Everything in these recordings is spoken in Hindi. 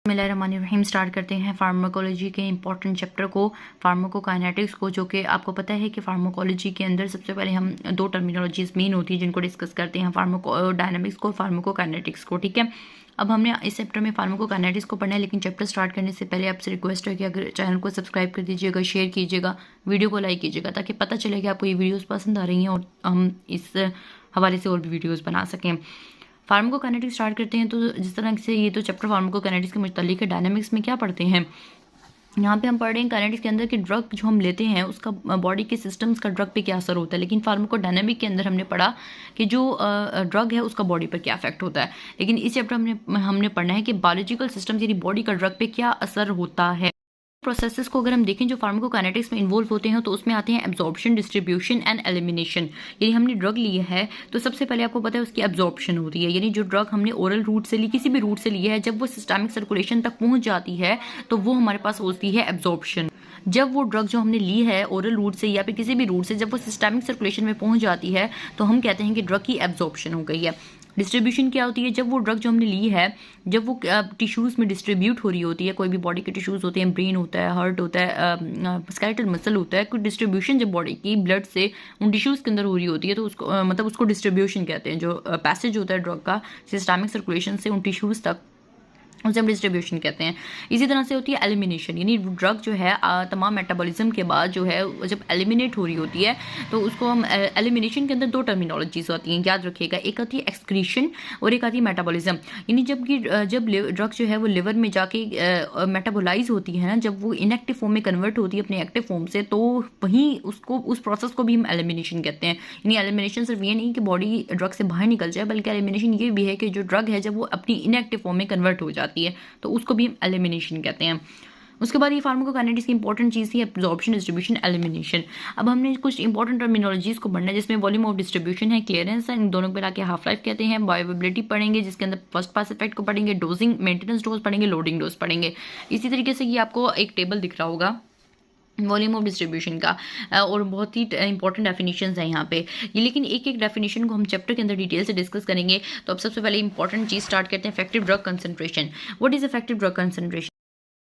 बिस्मिल्लाहिर्रहमानिर्रहीम स्टार्ट करते हैं फार्माकोलॉजी के इंपॉर्टेंट चैप्टर को, फार्माकोकाइनेटिक्स को, जो कि आपको पता है कि फार्माकोलॉजी के अंदर सबसे पहले हम दो टर्मिनोलॉजीज मेन होती है जिनको डिस्कस करते हैं, फार्माकोडायनामिक्स को, फार्माकोकाइनेटिक्स को। ठीक है, अब हमने इस चैप्टर में फार्माकोकाइनेटिक्स को पढ़ना है, लेकिन चैप्टर स्टार्ट करने से पहले आपसे रिक्वेस्ट है कि अगर चैनल को सब्सक्राइब कर दीजिएगा, शेयर कीजिएगा, वीडियो को लाइक कीजिएगा, ताकि पता चले कि आपको ये वीडियोज़ पसंद आ रही हैं और हम इस हवाले से और भी वीडियोज़ बना सकें। फार्माकोकाइनेटिक्स स्टार्ट करते हैं। तो जिस तरह से ये तो चैप्टर फार्माकोकाइनेटिक्स के मुतालिक है, डायनामिक्स में क्या पढ़ते हैं, यहाँ पे हम पढ़ रहे हैं काइनेटिक्स के अंदर कि ड्रग जो हम लेते हैं उसका बॉडी के सिस्टम्स का ड्रग पे क्या असर होता है, लेकिन फार्माकोडायनामिक के अंदर हमने पढ़ा कि जो ड्रग है उसका बॉडी पर क्या इफेक्ट होता है। लेकिन इस चैप्टर में हमने पढ़ना है कि बायोलॉजिकल सिस्टम्स यानी बॉडी का ड्रग पे क्या असर होता है। प्रोसेसेस को अगर हम देखें जो फार्माकोकाइनेटिक्स में इन्वॉल्व होते हैं, तो उसमें आते हैं एब्जॉर्प्शन, डिस्ट्रीब्यूशन एंड एलिमिनेशन। यानी हमने ड्रग ली है तो सबसे पहले आपको पता है उसकी एब्जॉर्प्शन होती है, यानी जो ड्रग हमने ओरल रूट से ली, किसी भी रूट से ली है, जब वो सिस्टमिक सर्कुलेशन तक पहुंच जाती है तो वो हमारे पास होती है एब्जॉर्प्शन। जब वो ड्रग जो हमने ली है ओरल रूट से या फिर किसी भी रूट से, जब वो सिस्टमिक सर्कुलेशन में पहुंच जाती है तो हम कहते हैं कि ड्रग की एब्जॉर्प्शन हो गई है। डिस्ट्रीब्यूशन क्या होती है, जब वो ड्रग जो हमने ली है जब वो टिश्यूज़ में डिस्ट्रीब्यूट हो रही होती है, कोई भी बॉडी के टिश्यूज़ होते हैं, ब्रेन होता है, हार्ट होता है, स्केलेटल मसल होता है, कोई डिस्ट्रीब्यूशन जब बॉडी की ब्लड से उन टिश्यूज़ के अंदर हो रही होती है तो उसको मतलब उसको डिस्ट्रीब्यूशन कहते हैं। जो पैसेज होता है ड्रग का सिस्टमिक सर्कुलेशन से उन टिश्यूज़ तक, उसे हम डिस्ट्रीब्यूशन कहते हैं। इसी तरह से होती है एलिमिनेशन, यानी ड्रग जो है तमाम मेटाबॉलिज्म के बाद जो है जब एलिमिनेट हो रही होती है तो उसको हम एलिमिनेशन के अंदर दो टर्मिनोलॉजीज होती हैं, याद रखिएगा, एक आती है एक्सक्रीशन और एक आती है मेटाबॉलिज्म। यानी जब ड्रग जो है वो लिवर में जाके मेटाबोलाइज होती है ना, जब वो इनएक्टिव फॉर्म में कन्वर्ट होती है अपने एक्टिव फॉर्म से, तो वहीं उसको उस प्रोसेस को भी हम एलिमिनेशन कहते हैं। यानी एलिमिनेशन सिर्फ ये नहीं कि बॉडी ड्रग से बाहर निकल जाए, बल्कि एलिमिनेशन ये भी है कि जो ड्रग है जब वो अपनी इनएक्टिव फॉर्म में कन्वर्ट हो जाती है तो उसको भी हम एलिमिनेशन कहते हैं। उसके बाद ये फार्माकोकाइनेटिक्स की इंपॉर्टेंट चीज़ थी एब्जॉर्प्शन, डिस्ट्रीब्यूशन, एलिमिनेशन। अब हमने कुछ इंपॉर्टेंट टर्मिनोलॉजीज को पढ़ना है जिसमें वॉल्यूम ऑफ डिस्ट्रीब्यूशन है, क्लियरेंस है, इन दोनों को मिला के हाफ लाइफ कहते हैं। बायोअवेलेबिलिटी पढ़ेंगे जिसके अंदर फर्स्ट पास इफेक्ट को पढ़ेंगे, डोजिंग, मेंटेनेंस डोज पढ़ेंगे, लोडिंग डोज पढ़ेंगे। इसी तरीके से ये आपको एक टेबल दिख रहा होगा वॉल्यूम ऑफ डिस्ट्रीब्यूशन का, और बहुत ही इंपॉर्टेंट डेफिनेशंस हैं यहाँ पे ये, लेकिन एक एक डेफिनेशन को हम चैप्टर के अंदर डिटेल से डिस्कस करेंगे। तो अब सबसे पहले इंपॉर्टेंट चीज़ स्टार्ट करते हैं, effective drug concentration. What is effective drug concentration?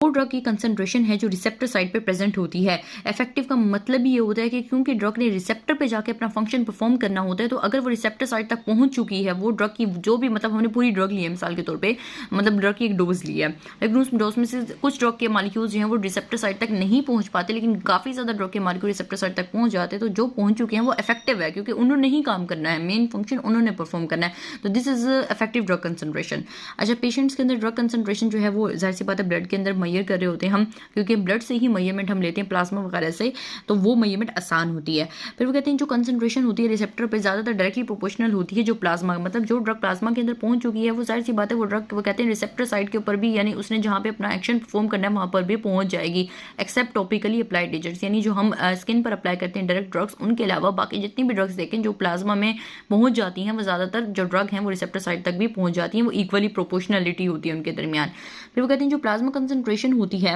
वो ड्रग की कंसंट्रेशन है जो रिसेप्टर साइट पे प्रेजेंट होती है। इफेक्टिव का मतलब ये होता है कि क्योंकि ड्रग ने रिसेप्टर पे जाके अपना फंक्शन परफॉर्म करना होता है, तो अगर वो रिसेप्टर साइट तक पहुंच चुकी है वो ड्रग की जो भी, मतलब हमने पूरी ड्रग ली है मिसाल के तौर पे, मतलब ड्रग की एक डोज ली है, लेकिन उस डोज में से कुछ ड्रग के मालिक्यूल्स जो हैं वो रिसेप्टर साइट तक नहीं पहुंच पाते, लेकिन काफ़ी ज़्यादा ड्रग के मालिक्यूल रिसेप्टर साइट तक पहुंच जाते हैं, तो जो पहुंच चुके हैं वो इफेक्टिव है क्योंकि उन्होंने ही काम करना है, मेन फंक्शन उन्होंने परफॉर्म करना है। तो this is effective drug concentration. अच्छा, पेशेंट्स के अंदर ड्रग कंसंट्रेशन जो है वो जाहिर सी बात है ब्लड के अंदर मैयर कर रहे होते हैं हम, क्योंकि ब्लड से ही मेजरमेंट हम लेते हैं प्लाज्मा वगैरह से, तो वो मेजरमेंट आसान होती है। फिर वो कहते हैं जो कंसंट्रेशन होती है रिसेप्टर पे ज़्यादातर डायरेक्टली प्रोपोर्शनल होती है जो प्लाज्मा, मतलब जो ड्रग प्लाज्मा के अंदर पहुंच चुकी है वो जाहिर सी बात है वो ड्रग वो कहते हैं रिसेप्टर साइट के ऊपर भी, यानी उसने जहाँ पे अपना एक्शन परफॉर्म करना है वहाँ पर भी पहुंच जाएगी, एक्सेप्ट टॉपिकली अप्लाइड एजेंट्स, यानी जो हम स्किन पर अप्लाई करते हैं डायरेक्ट ड्रग्स, उनके अलावा बाकी जितनी भी ड्रग्स देखें जो प्लाज्मा में पहुंच जाती हैं वो ज़्यादातर जो ड्रग हैं वो रिसेप्टर साइट तक भी पहुंच जाती हैं, वो इक्वली प्रोपोर्शनलिटी होती है उनके दरमियान। फिर वो कहते हैं जो प्लाज्मा कंसंट्रेशन होती है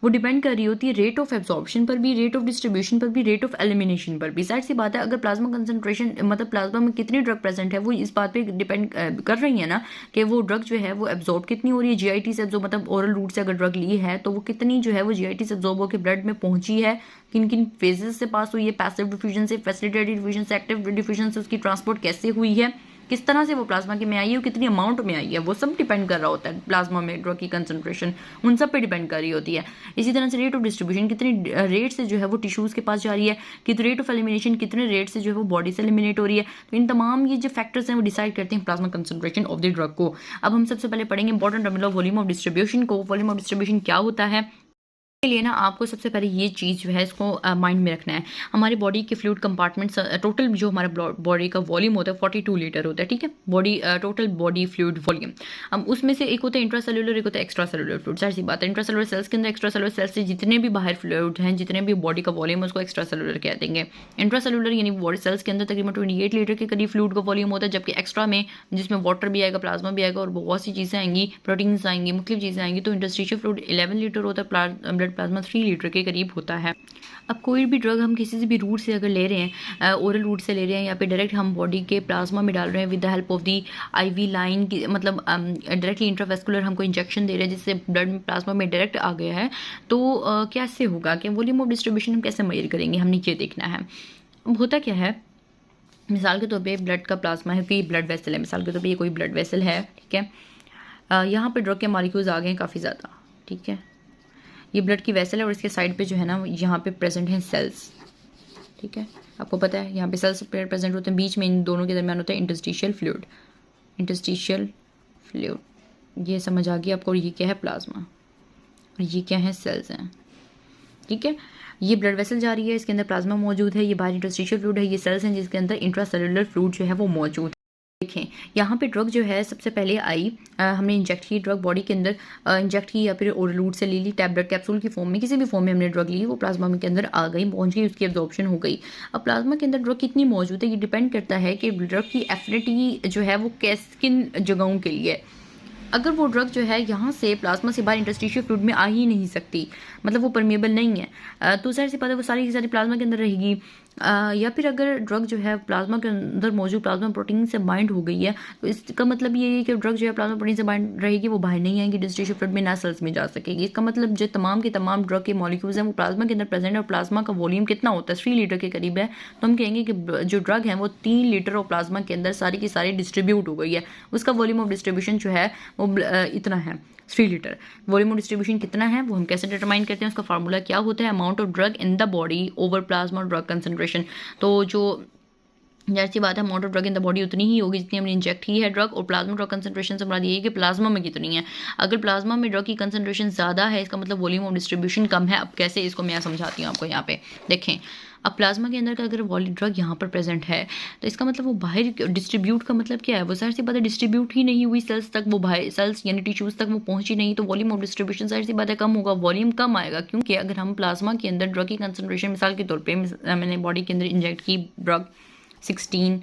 वो डिपेंड कर रही होती है रेट ऑफ एब्जॉर्प्शन पर भी, रेट ऑफ डिस्ट्रीब्यूशन पर भी, रेट ऑफ एलिमिनेशन पर भी। जाहिर सी बात है अगर प्लाज्मा कंसंट्रेशन मतलब प्लाज्मा में कितनी ड्रग प्रेजेंट है वो इस बात पे डिपेंड कर रही है ना कि वो ड्रग जो है वो एब्जॉर्ब कितनी हो रही है, जीआईटी से एब्जॉर्ब, मतलब ओरल रूट से अगर ड्रग ली है तो वो कितनी जो है वो जीआईटी से एब्जॉर्ब होकर ब्लड में पहुंची है, किन किन फेजेस से पास हुई है, पैसिव डिफ्यूजन से, फैसिलिटेटेड डिफ्यूजन से, एक्टिव डिफ्यूजन से, उसकी ट्रांसपोर्ट कैसे हुई है, किस तरह से वो प्लाज्मा के में आई है, कितनी अमाउंट में आई है, वो सब डिपेंड कर रहा होता है प्लाज्मा में ड्रग की कंसंट्रेशन, उन सब पे डिपेंड कर रही होती है। इसी तरह से रेट ऑफ डिस्ट्रीब्यूशन, कितनी रेट से जो है वो टिश्यूज़ के पास जा रही है, कितने रेट ऑफ एलिमिनेशन, कितने रेट से जो है वो बॉडी से एलिमिनेट हो रही है, तो इन तमाम ये जो फैक्टर्स हैं वो डिसाइड करते हैं plasma concentration of the drug को। अब हम सबसे पहले पढ़ेंगे important terminal volume of distribution को। वॉल्यूम ऑफ डिस्ट्रीब्यूशन क्या होता है, के लिए ना आपको सबसे पहले ये चीज़ जो है इसको माइंड में रखना है। हमारी बॉडी के फ्लूइड कंपार्टमेंट्स टोटल जो हमारा बॉडी का वॉल्यूम होता है 42 लीटर होता है, ठीक है, body total body fluid volume. अब उसमें से एक होता है इंट्रासेलुलर, एक होता है एक्स्ट्रा सेलुलर फ्लूइड। जाहिर सी बात है इंट्रासेलुलर सेल्स के अंदर एक्स्ट्रा सेलुलर सेल्स से जितने भी बाहर फ्लूइड हैं, जितने भी बॉडी का वॉल्यूम है उसको एक्स्ट्रा सेलुलर कह देंगे। इंट्रासेलुलर यानी बॉडी सेल्स के अंदर तकरीबन 28 लीटर के करीब फ्लूइड का वॉल्यूम होता है, जबकि एक्स्ट्रा में जिसमें वाटर भी आएगा, प्लाज्मा भी आएगा और बहुत सी चीज़ें आएंगी, प्रोटीन्स आएंगी, मुख्तलिफ चीज़ें आएंगी, तो इंटरस्टिशियल फ्लूइड 11 लीटर होता है, ब्लड प्लाज्मा 3 लीटर के करीब होता है। अब कोई भी ड्रग हम किसी से भी रूट से अगर ले रहे हैं, ओरल रूट से ले रहे हैं या फिर डायरेक्ट हम बॉडी के प्लाज्मा में डाल रहे हैं with the help of the IV line की, मतलब डायरेक्टली इंट्रावेस्कुलर हमको इंजेक्शन दे रहे हैं जिससे ब्लड में प्लाज्मा में डायरेक्ट आ गया है, तो कैसे होगा कि वॉल्यूम ऑफ डिस्ट्रीब्यूशन हम कैसे मेजर करेंगे, हमने ये देखना है। अब होता क्या है, मिसाल के तौर पे ब्लड का प्लाज्मा है कि ब्लड वेसल है, मिसाल के तौर पे ये कोई ब्लड वेसल है, ठीक है। यहाँ पे ड्रग के मॉलिक्यूल्स आ गए हैं काफ़ी ज़्यादा, ठीक है। ये ब्लड की वेसल है और इसके साइड पे जो है ना यहाँ पे प्रेजेंट हैं सेल्स, ठीक है। आपको पता है यहाँ पे सेल्स प्रेजेंट होते हैं, बीच में इन दोनों के दरमियान होता है इंटरस्टिशियल फ्लूइड, इंटरस्टिशियल फ्लूइड, ये समझ आ गई आपको। और ये क्या है, प्लाज्मा, और ये क्या है, सेल्स हैं, ठीक है। ये ब्लड वेसल जा रही है, इसके अंदर प्लाज्मा मौजूद है, ये बाहर इंटरस्टिशियल फ्लूइड है, ये सेल्स हैं जिसके अंदर इंट्रासेलुलर फ्लूइड जो है वो मौजूद है। देखें यहाँ पे ड्रग जो है सबसे पहले आई, हमने इंजेक्ट की ड्रग बॉडी के अंदर, इंजेक्ट की या फिर ओरल रूट से ले ली, टैबलेट कैप्सूल की फॉर्म में, किसी भी फॉर्म में हमने ड्रग ली, वो प्लाज्मा के अंदर आ गई, पहुंच गई, उसकी एब्जॉर्प्शन हो गई। अब प्लाज्मा के अंदर ड्रग कितनी मौजूद है ये डिपेंड करता है कि ड्रग की एफिनिटी जो है वो किन जगहों के लिए। अगर वो ड्रग जो है यहाँ से प्लाज्मा से बाहर इंटरस्टिशियल फ्लूइड में आ ही नहीं सकती, मतलब वो परमेबल नहीं है, तो सारी सी बात है वो सारी की सारी प्लाज्मा के अंदर रहेगी। या फिर अगर ड्रग जो है प्लाज्मा के अंदर मौजूद प्लाज्मा प्रोटीन से बाइंड हो गई है, तो इसका मतलब ये है कि ड्रग जो है प्लाज्मा प्रोटीन से बाइंड रहेगी, वो बाहर नहीं आएगी इंटरस्टिशियल फ्लूइड में, ना सेल्स में जा सकेगी। इसका मतलब जो तमाम के तमाम ड्रग के मॉलिक्यूल्स हैं वो प्लाज्मा के अंदर प्रेजेंट है, और प्लाज्मा का वॉल्यूम कितना होता है, 3 लीटर के करीब है, तो हम कहेंगे कि जो ड्रग है वो 3 लीटर ऑफ प्लाज्मा के अंदर सारी की सारी डिस्ट्रीब्यूट हो गई है। उसका वॉल्यूम ऑफ डिस्ट्रीब्यूशन जो है वो इतना है, 3 लीटर। वॉल्यूम ऑफ डिस्ट्रीब्यूशन कितना है वो हम कैसे डिटरमाइन करते हैं, उसका फार्मूला क्या होता है, amount of drug in the body over plasma drug concentration. तो जो जैसी बात है, amount of drug in the body उतनी ही होगी जितनी हमने इंजेक्ट की है ड्रग, और प्लाज्मा ड्रग कंसंट्रेशन से मुराद ये है कि प्लाज्मा में कितनी है। अगर प्लाज्मा में ड्रग की कंसंट्रेशन ज़्यादा है, इसका मतलब वॉल्यूम ऑफ डिस्ट्रीब्यूशन कम है। अब कैसे, इसको मैं समझाती हूँ आपको। यहाँ पे देखें, अब प्लाज्मा के अंदर का अगर ड्रग यहाँ पर प्रेजेंट है, तो इसका मतलब वो बाहर डिस्ट्रीब्यूट का मतलब क्या है, वो सारी सी बात है डिस्ट्रीब्यूट ही नहीं हुई सेल्स तक, वो बाहर सेल्स यानी टिश्यूज़ तक वो पहुंची नहीं, तो वॉल्यूम ऑफ डिस्ट्रीब्यूशन सारी सी बात है कम होगा, वॉल्यूम कम आएगा। क्योंकि अगर हम प्लाज्मा के अंदर ड्रग की कंसंट्रेशन, मिसाल के तौर पर मैंने बॉडी के अंदर इंजेक्ट की ड्रग 16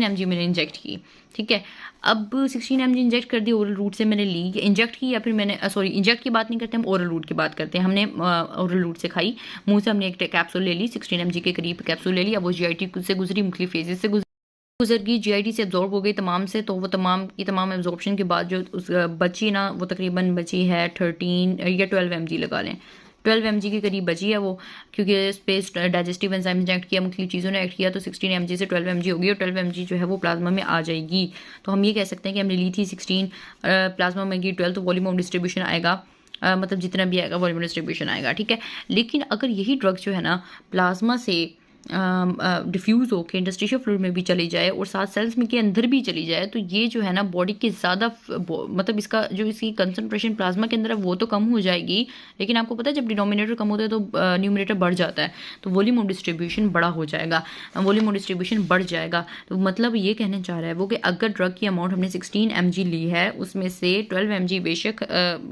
mg मैंने इंजेक्ट की, ठीक है। अब 16 mg इंजेक्ट कर दी, ओरल रूट से मैंने ली, इंजेक्ट की या फिर मैंने इंजेक्ट की बात नहीं करते हम, ओरल रूट की बात करते हैं। हमने ओरल रूट से खाई, मुंह से हमने एक कैप्सूल ले ली, 16 mg के करीब कैप्सूल ले ली। अब वो जीआईटी से गुजरी, मुख्तलिफ फेजेस से गुजर गई, जीआईटी से एब्जॉर्ब हो गई तमाम से, तो वो तमाम की तमाम एब्जॉर्प्शन के बाद जो बची ना, वो तकरीबन बची है 13 या 12 mg लगा लें, 12 mg के करीब बची है वो, क्योंकि स्पेस डाइजेस्टिव एंजाइम इंजेक्ट किया, मुख्तलिफ चीज़ों ने एक्ट किया, तो 16 mg से 12 mg होगी, और 12 mg जो है वो प्लाज्मा में आ जाएगी। तो हम ये कह सकते हैं कि हमने ली थी 16, प्लाज्मा में गई 12, तो वॉल्यूम ऑफ डिस्ट्रीब्यूशन आएगा, मतलब जितना भी आएगा वॉल्यूम ऑफ डिस्ट्रीब्यूशन आएगा, ठीक है। लेकिन अगर यही ड्रग जो है ना प्लाज्मा से डिफ्यूज़ होकर इंटरस्टिशियल फ्लूइड में भी चली जाए और साथ सेल्स में के अंदर भी चली जाए, तो ये जो है ना बॉडी के ज़्यादा मतलब इसका जो इसकी कंसंट्रेशन प्लाज्मा के अंदर है वो तो कम हो जाएगी, लेकिन आपको पता है जब डिनोमिनेटर कम होता है तो न्यूमरेटर बढ़ जाता है, तो वॉल्यूम ऑफ डिस्ट्रीब्यूशन बड़ा हो जाएगा, वॉल्यूम ऑफ डिस्ट्रीब्यूशन बढ़ जाएगा। तो मतलब ये कहने चाह रहा है वो कि अगर ड्रग की अमाउंट हमने 16 mg ली है, उसमें से 12 mg बेशक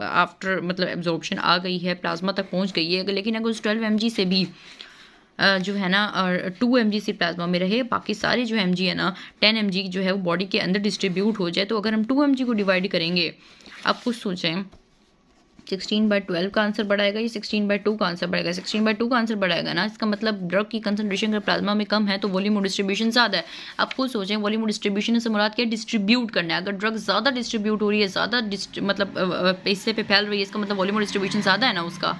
आफ्टर मतलब एब्जॉर्प्शन आ गई है, प्लाज्मा तक पहुँच गई है, लेकिन अगर उस 12 mg से भी जो है ना 2 mg से प्लाज्मा में रहे, बाकी सारे जो mg है ना 10 mg जो है वो बॉडी के अंदर डिस्ट्रीब्यूट हो जाए, तो अगर हम 2 mg को डिवाइड करेंगे, आप कुछ सोचें, 16/12 का आंसर बढ़ाएगा, ये 16/2 का आंसर बढ़ेगा, 16/2 का आंसर बढ़ाएगा ना, इसका मतलब ड्रग की कंसंट्रेशन अगर प्लाज्मा में कम है तो वॉल्यूम ऑफ डिस्ट्रीब्यूशन ज़्यादा है। आप खुद सोचें, वॉल्यूम ऑफ डिस्ट्रीब्यूशन से मुराद क्या है, डिस्ट्रीब्यूट करना है। अगर ड्रग ज़्यादा डिस्ट्रीब्यूट हो रही है, ज़्यादा मतलब हिस्से पे फैल रही है, इसका मतलब वॉल्यूम ऑफ डिस्ट्रीब्यूशन ज़्यादा है ना उसका।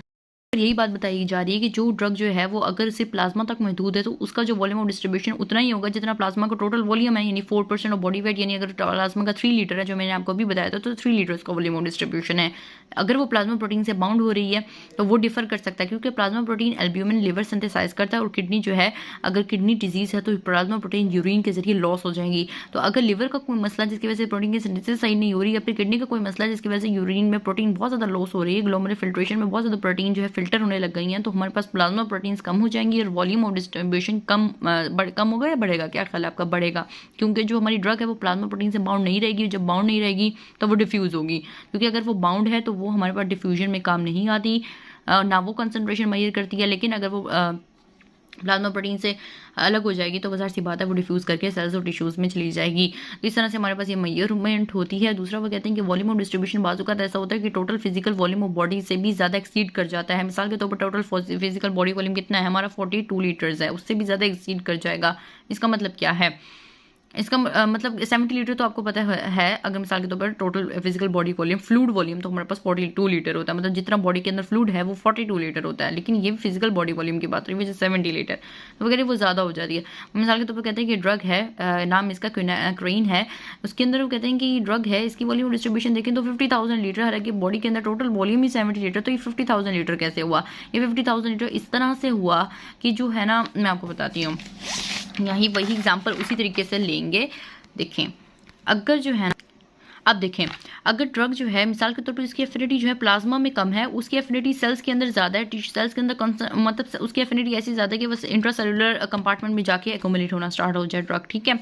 यही बात बताई जा रही है कि जो ड्रग जो है वो अगर सिर्फ प्लाज्मा तक महदूद है, तो उसका जो वॉल्यूम ऑफ डिस्ट्रीब्यूशन उतना ही होगा जितना प्लाज्मा का टोटल वॉल्यूम है, यानी 4% ऑफ बॉडी वेट, यानी अगर प्लाज्मा का 3 लीटर है जो मैंने आपको अभी बताया था, तो 3 लीटर उसका वॉल्यूम ऑफ डिस्ट्रीब्यूशन है। अगर वो प्लाज्मा प्रोटीन से बाउंड हो रही है तो वो डिफर कर सकता है, क्योंकि plasma protein albumin liver synthesise करता है, और किडनी जो है अगर किडनी डिजीज़ है तो प्लाज्मा प्रोटीन यूरिन के जरिए लॉस हो जाएंगी। तो अगर लिवर का कोई मसला जिसकी वजह से प्रोटीन की सिंथेसिस सही नहीं हो रही, या फिर किडनी का कोई मसला जिसकी वजह से यूरिन में प्रोटीन बहुत ज़्यादा लॉस हो रही है, ग्लोमेरुलर फिल्ट्रेशन में बहुत ज़्यादा प्रोटीन जो है फिल्टर होने लग गई है, तो हमारे पास प्लाज्मा प्रोटीन्स कम हो जाएंगी और वॉल्यूम ऑफ डिस्ट्रीब्यूशन कम होगा या बढ़ेगा, क्या ख्याल है आपका, बढ़ेगा, क्योंकि जो हमारी ड्रग है वो प्लाज्मा प्रोटीन से बाउंड नहीं रहेगी। जब बाउंड नहीं रहेगी तो वो डिफ्यूज़ होगी, क्योंकि अगर वो बाउंड है तो वो हमारे पास डिफ्यूजन में काम नहीं आती, ना वो कंसंट्रेशन मेजर करती है। लेकिन अगर वो प्लाज्मा प्रोटीन से अलग हो जाएगी तो ज़ाहिर सी बात है वो डिफ्यूज़ करके सेल्स और टिश्यूज़ में चली जाएगी। तो इस तरह से हमारे पास ये मेजरमेंट होती है। दूसरा वो कहते हैं कि वॉल्यूम ऑफ डिस्ट्रीब्यूशन बाजू का ऐसा होता है कि total physical volume of body से भी ज़्यादा एक्सीड कर जाता है। मिसाल के तौर पर टोटल फिजिकल बॉडी वॉल्यूम कितना है हमारा 42 लीटर्स है, उससे भी ज़्यादा एक्सीड कर जाएगा। इसका मतलब क्या है? इसका मतलब 70 लीटर तो आपको पता है अगर मिसाल के तौर पर total physical body volume fluid volume तो हमारे पास 42 लीटर होता है, मतलब जितना बॉडी के अंदर फ्लूड है वो 42 लीटर होता है। लेकिन ये फिजिकल बॉडी वॉल्यूम की बात रही है 70 लीटर वगैरह वो ज़्यादा हो जाती है। मिसाल के तौर पर कहते हैं कि ड्रग है, नाम इसका क्वीनाक्रीन है, उसके अंदर वो कहते हैं कि ड्रग है, इसकी वॉल्यूम डिस्ट्रीब्यूशन देखें तो 50,000 लीटर, हालांकि बॉडी के अंदर टोटल वॉल्यूम ही 70 लीटर, तो ये 50,000 लीटर कैसे हुआ? ये 50,000 लीटर इस तरह से हुआ कि जो है ना, मैं आपको बताती हूँ, यही वही एग्जाम्पल उसी तरीके से लेंगे। देखें अगर जो है ना, अब देखें अगर ड्रग जो है मिसाल के तौर पर इसकी एफिनिटी जो है प्लाज्मा में कम है, उसकी एफिनिटी सेल्स के अंदर ज़्यादा है, टिश्यू सेल्स के अंदर मतलब उसकी एफिनिटी ऐसी ज़्यादा है कि बस इंट्रासेलुलर कंपार्टमेंट में जाके एक्यूमुलेट होना स्टार्ट हो जाए ड्रग। ठीक है,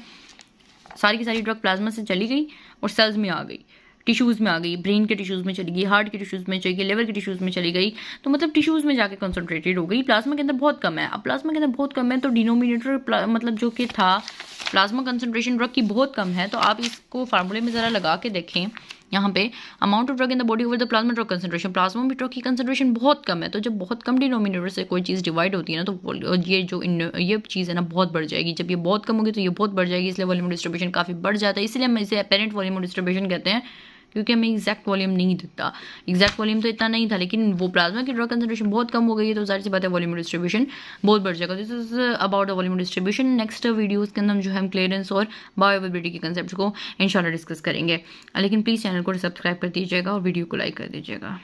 सारी की सारी ड्रग प्लाज्मा से चली गई और सेल्स में आ गई, टिश्यूज़ में आ गई, ब्रेन के टिश्यूज़ में चली गई, हार्ट के टिश्यूज़ में चली गई, लिवर के टिश्यूज़ में चली गई, तो मतलब टिश्यूज़ में जाके कंसंट्रेटेड हो गई। प्लाज्मा के अंदर बहुत कम है। अब प्लाज्मा के अंदर बहुत कम है तो डिनोमिनेटर मतलब जो कि था प्लाज्मा कंसंट्रेशन ड्रग की बहुत कम है, तो आप इसको फार्मूले में ज़रा लगा के देखें। यहाँ पे amount of drug in the body over the plasma drug concentration, plasma में ड्रग की कंसंट्रेशन बहुत कम है, तो जब बहुत कम डिनोमिनेटर से कोई चीज़ डिवाइड होती है ना तो ये चीज़ है ना बहुत बढ़ जाएगी। जब ये बहुत कम होगी तो ये बहुत बढ़ जाएगी, इसलिए वॉल्यूम डिस्ट्रीब्यूशन काफ़ी बढ़ जाता है। इसलिए हम इसे अपेरेंट वॉल्यूम डिस्ट्रीब्यूशन कहते हैं, क्योंकि हमें एग्जैक्ट वॉल्यूम नहीं दिखता। एग्जैक्ट वॉल्यूम तो इतना नहीं था, लेकिन वो प्लाज्मा की ड्रग कंसंट्रेशन बहुत कम हो गई है तो जाहिर सी बात है वॉल्यूम डिस्ट्रीब्यूशन बहुत बढ़ जाएगा। This is about the volume distribution. Next videos के अंदर हम जो है क्लियरेंस और बायोअवेलेबिलिटी के कंसेप्ट को इंशाल्लाह डिस्कस करेंगे। लेकिन प्लीज़ चैनल को सब्सक्राइब कर दीजिएगा और वीडियो को लाइक कर दीजिएगा।